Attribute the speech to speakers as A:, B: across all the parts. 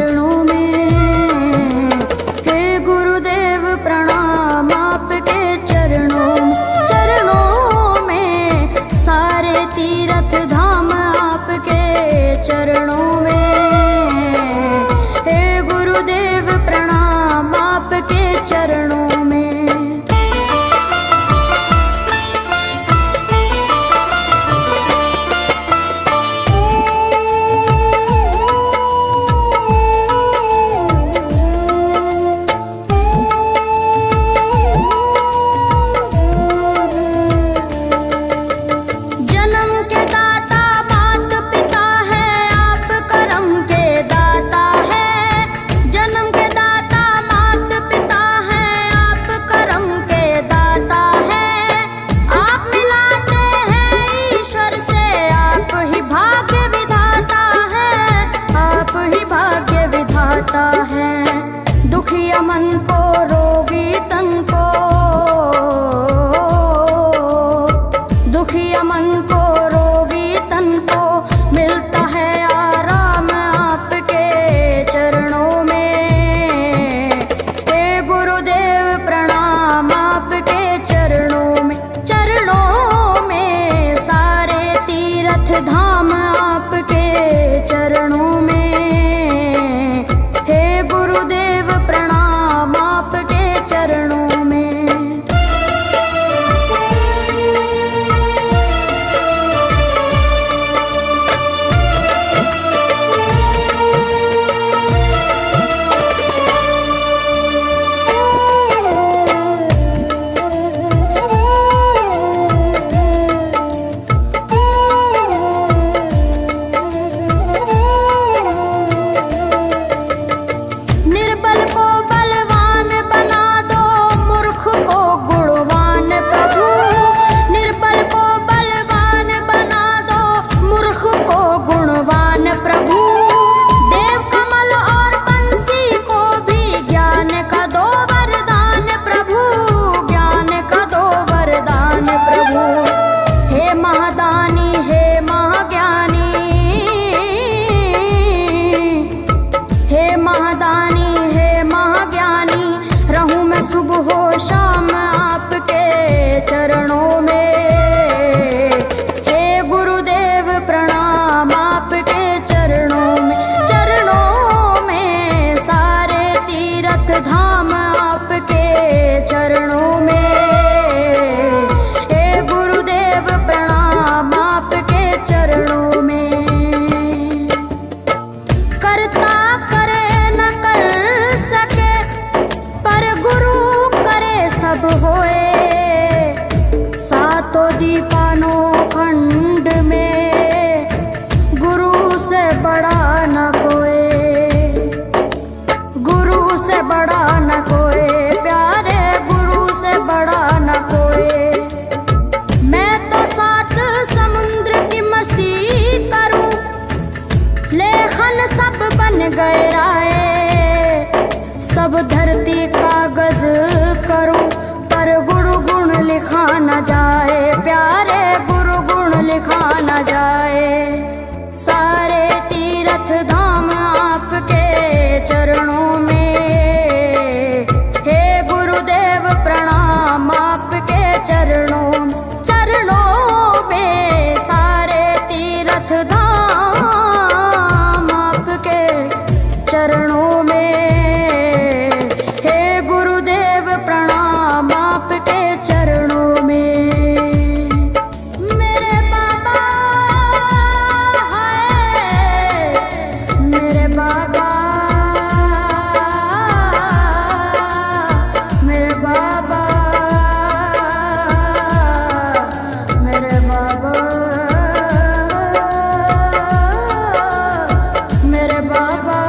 A: चरणों में। हे गुरुदेव प्रणाम आपके चरणों में, सारे तीर्थ धाम आपके चरणों में। हे गुरुदेव प्रणाम आपके चरणों में। दुखिया मन को रोगी तन को, दुखिया मन को रोगी तन को मिलता है आराम आपके चरणों में। हे गुरुदेव प्रणाम आपके चरणों में। चरणों में सारे तीर्थ धाम आपके चरणों में। चरणों में। निर्बल को बलवान बना दो, मूर्ख को गुणवान प्रभु। निर्बल को बलवान बना दो, मूर्ख को गुणवान प्रभु। देव कमल और बंसी को भी ज्ञान का दो वरदान प्रभु, ज्ञान का दो वरदान प्रभु। हे महादानी हे महाज्ञानी, हे महादानी हे महाज्ञानी, रहूं मैं सुबह हो शाम आपके चरणों में। हे गुरुदेव प्रणाम आपके चरणों में। चरणों में सारे तीर्थ धाम आपके चरणों में। हे गुरुदेव प्रणाम आपके चरणों में। करता करे न कर सके, पर गुरु करे सब होए। सातों दीपानों खंड में गुरु से बड़ा न कोई, गुरु से बड़ा न कोई, प्यारे गुरु से बड़ा न कोई। मैं तो सात समुद्र की मसी करूं, लेखन सब बन गए राय। सब धरती कागज करूं, पर गुरु गुण लिखा न जाए, प्यारे गुरु गुण लिखा न जाए। सारे तीर्थ धाम आपके चरणों में। हे गुरुदेव प्रणाम आपके चरणों में। चरणों में सारे तीर्थ धाम आपके चरणों में। हे गुरुदेव प्रणाम आपके चरणों में। मेरे बाबा है, मेरे बाबा, मेरे बाबा, मेरे बाबा, मेरे बाबा।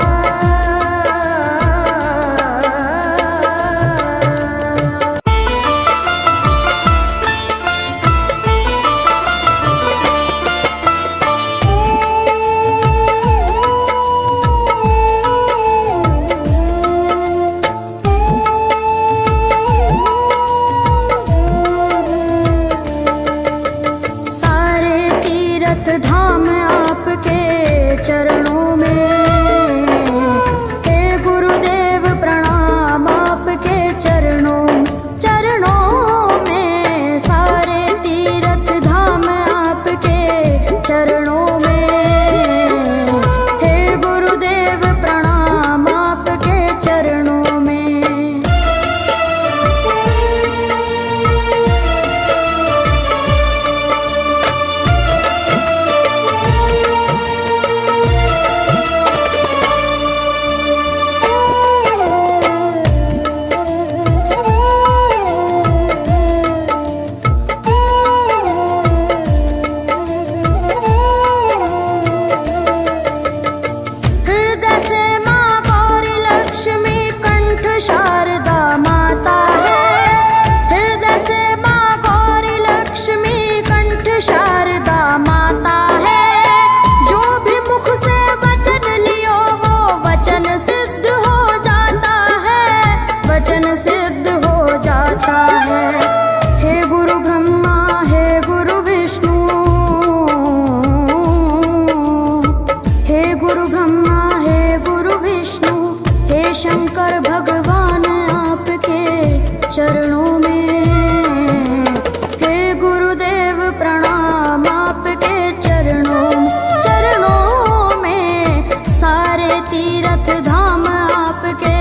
A: तीरथ धाम आपके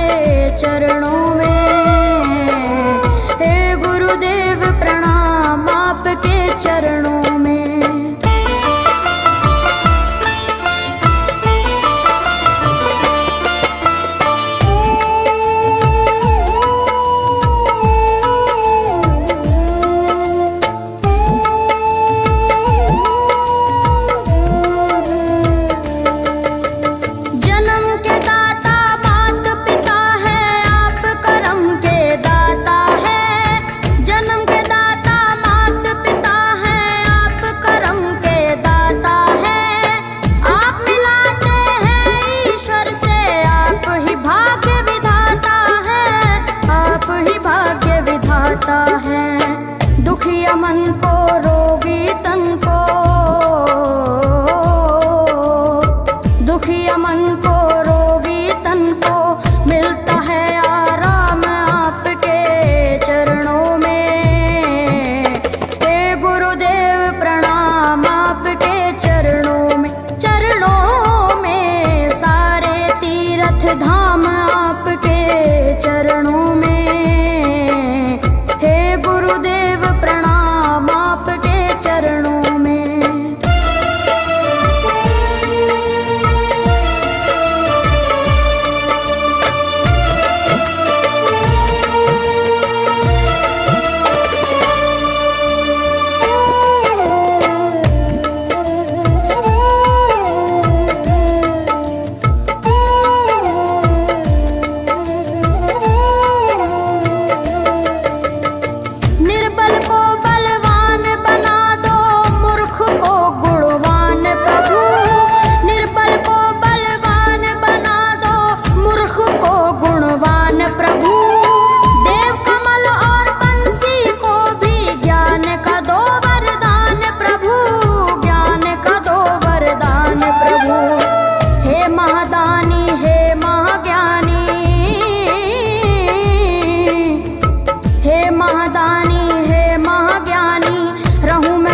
A: चरणों में। हे गुरुदेव प्रणाम आपके चरणों में। दुखिया मन को रोगी तन को, दुखिया मन को रोगी तन को मिलता है आराम आपके चरणों में। हे गुरुदेव प्रणाम आपके चरणों में। चरणों में सारे तीर्थ धाम आपके चरणों में। गुरुदेव प्रणाम आपके चरणों में।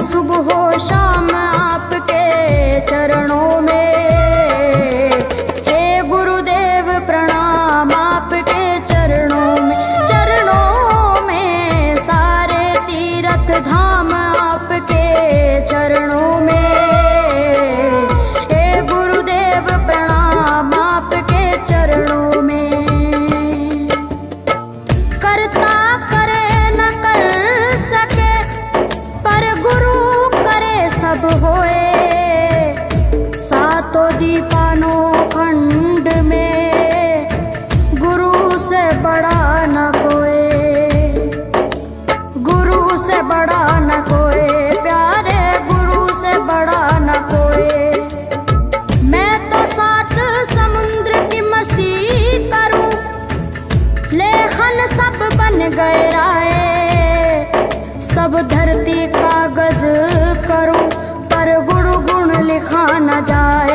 A: सुबह हो शाम आपके चरणों में। हे गुरुदेव प्रणाम आपके चरणों में। चरणों में सारे तीर्थ धाम आपके चरणों में। हे गुरुदेव प्रणाम आपके चरणों में। करता करे न कर सके पर गुरु सब होए। सातों दीपानों खंड में गुरु से बड़ा न कोई। गुरु से बड़ा न कोई प्यारे, गुरु से बड़ा न कोई। मैं तो सात समुद्र की मछली करूं, लेखन सब बन गए राय। सब धरती कागज करूं पर गुरु गुण लिखा न जाए।